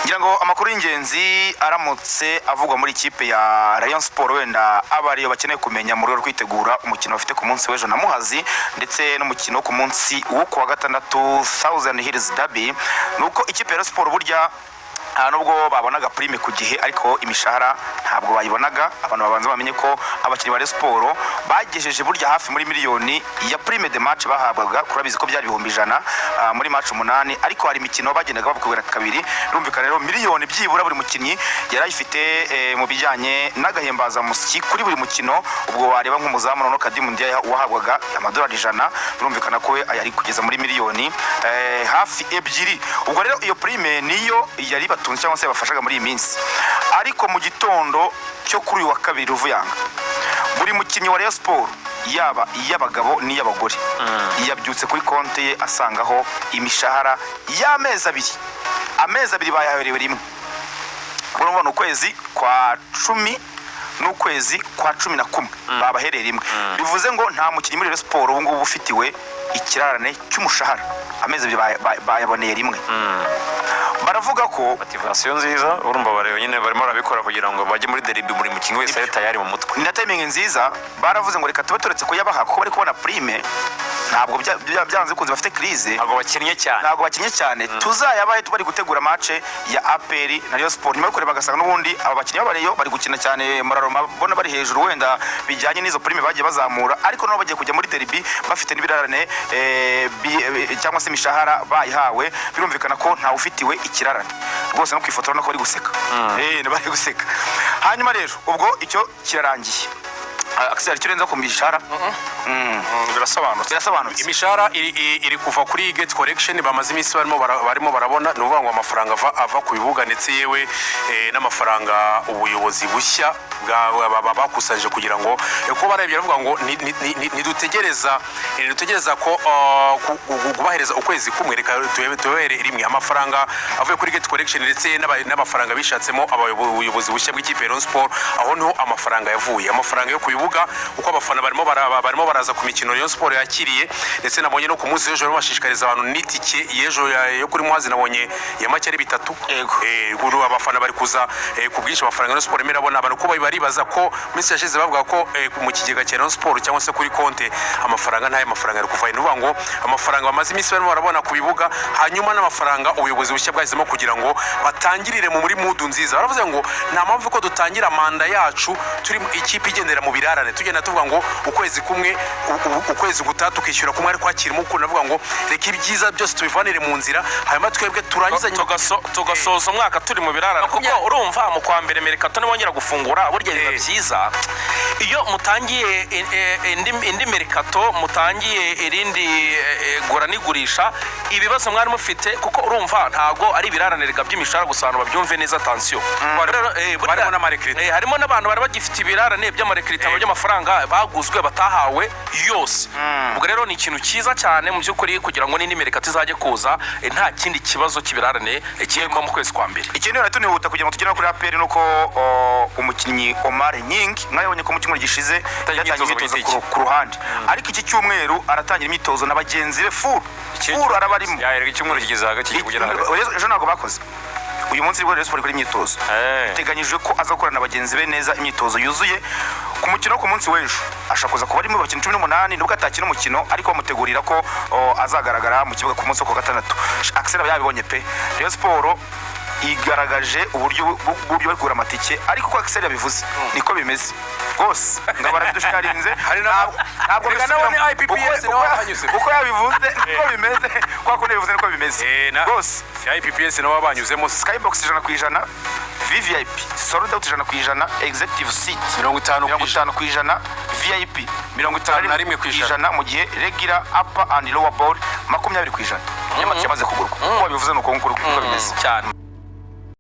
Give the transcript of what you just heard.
ngira ngo amakuru y'ingenzi aramutse avugwa muri ikipe ya Rayon Sport wenda abariyo bakeneye kumenya mu rwego rwo kwitegura umukino bafite ku munsi w'ejo na Muhazi ndetse n'umukino ku munsi wo kuwa gatandatu Thousand Hills Derby nuko ikipe ya Rayon Sport burya nubwo babonaga prime ku gihe ariko imishahara ntabwo bayibonaga. Abantu babanza bamenye ko abakinnyi ba Rayon Sport bagejeje burya hafi muri miliyoni ya prime de match bahabwaga, kurabizi ko byari 100 muri match 8, ariko hari imikino bagendaga babukubira kabiri. Rumvikana rero miliyoni byibura buri mukinnyi yarayifite mu bijyanye n'agahembaza musiki kuri buri mukino. Ubwo wareba nk'umuzamu no Kadimu Ndiaye wahabwaga amadolari 100, rumvikana ko yari kugeza muri miliyoni hafi 2. Ubwo rero iyo prime niyo yari cyangwa se bafashaga muri iyi minsi. Ariko mu gitondo cyo kuri wa kabiri Ruvuyanga, buri mukinnyi wa Rayon Sport yaba iy'abagabo n'iy'abagore yabyutse kuri konti ye asangaho imishahara y'amezi abiri bayaherewe rimwe. Urumva ukwezi kwa 10 n'ukwezi kwa 11 babahereye rimwe. Bivuze ngo nta mukinnyi muri Rayon Sport ubu ngubu ufitiwe ikirarane cy'umushahara, amezi abiri bayaboneye rimwe. Baravuga ko motivation nziza, urumva bareba nyine barimo barabikora kugira ngo bajye muri derby muri mukinyi wese ari tayari mu mutwe. Ni timing nziza. Baravuze ngo reka tube turetse ko yabaha kuko bari kubona prime, ntabwo byanze kunze bafite crise, ntabwo bakinnye cyane tuzayabaye tubari gutegura match ya APR na Rayon Sport. Nyuma yo kureba bagasanga n'ubundi aba bakinnyi b'Abareyo bari gukina cyane muraroma bona bari hejuru, wenda bijyanye n'izo prime bagiye bazamura, ariko nabo bagiye kujya muri derby bafite n'ibirarane cyangwa se imishahara bayihawe. Birumvikana ko nta ufitiwe ikirarane rwose, no kwifotora nako bari guseka bari guseka. Hanyuma rero ubwo icyo kirarangiye, Axel kirenza ku mishahara birasobanutse. Imishahara iri kuva kuri Gate Collection, bamaze iminsi barimo barabona nuvuga ngo amafaranga ava ku bibuga ndetse yewe n'amafaranga ubuyobozi bushya bakusanyije kugira ngo ko barebye bavuga ngo nidutegereza ko kubahereza ukwezi kumwe, reka tuwere rimwe amafaranga avuye kuri Gate Collection ndetse n'amafaranga bishatsemo abayobozi bushya bw'ikipe ya Rayon Sport. Aho niho amafaranga yavuye, amafaranga yo kubibuga uko abafana barimo baraza ku mikino Rayon Sport yakiriye, ndetse nabonye no ku munsi w'ejo bashishikariza abantu n'itike yejo yo kuri Muhazi nabonye ya make ari 3. Abafana bari kuza ku bwinshi, amafaranga Rayon Sport imerabona abantu ko baribaza ko minsi yashize bavuga ko mu kigega cya Rayon Sport cyangwa se kuri konte amafaranga ntaye amafaranga ari kuva nuvuga ngo amafaranga bamaze iminsi barimo barabona ku bibuga, hanyuma n'amafaranga ubuyobozi bushya bwazemo kugira ngo batangirire muri mudu nziza. Baravuze ngo nta mpamvu ko dutangira manda yacu turi ikipe igendera mu birarane, tugenda tuvuga ngo ukwezi kumwe ukwezi gutatu kishyura kumwe, ariko hakirimo uko navuga ngo reka ibyiza byose tubivanire mu nzira, hanyuma twebwe turangiza tugasoza umwaka turi mu birarane. Kuko urumva mu kwa mbere Mercato nibongera gufungura burya biba byiza iyo mutangiye indi Mercato, mutangiye irindi gura nigurisha, ibibazo mwari mufite, kuko urumva ntago ari birarane rega by'imishahara gusa, abantu babyumve neza. Attention, barimo n'amarekrita, harimo n'abantu bari bagifite ibirarane by'amarekrita by'amafaranga baguzwe batahawe yose. Ubwo rero ni ikintu cyiza cyane mu by'ukuri kugira ngo n'indi Mercato izajye kuza nta kindi kibazo cy'ibirarane kiyemo mu kwezi kwa mbere. Ikindi rero tunihuta kugira ngo tugere kuri APR nuko umukinnyi Omar Nying mwayabonye ko mu cyumweru gishize yatangiye imyitozo ku ruhande, ariko iki cyumweru aratangira imyitozo na bagenzi be full arabarimo. Yahereye icyumweru kigeze hagati kugera ejo ntabwo bakoze. Uyu munsi rwo Rayon Sport kuri imyitozo biteganyijwe ko azakorana na bagenzi be neza imyitozo yuzuye. Ku mukino ku munsi w'ejo ashakoza kuba arimo bakina 18 nubwo atakina umukino, ariko bamutegurira ko azagaragara mu kibuga ku munsi wa gatandatu. Axel yabibonye pe, Rayon Sport igaragaje uburyo bari kugura amatike, ariko ko Axel yabivuze niko bimeze rwose, ngabara bidusharinze ntabwo nabone IPPS nawe banyuze uko yabivuze niko bimeze, kwa ko yabivuze niko bimeze rwose. IPPS nawe banyuzemo Skybox 100%, VVIP sold out 100%, executive seat 50%, VIP 51% mu gihe regular upper and lower bowl 20%. Nyamara cyamaze kugurwa, uko bivuze nuko bimeze cyane.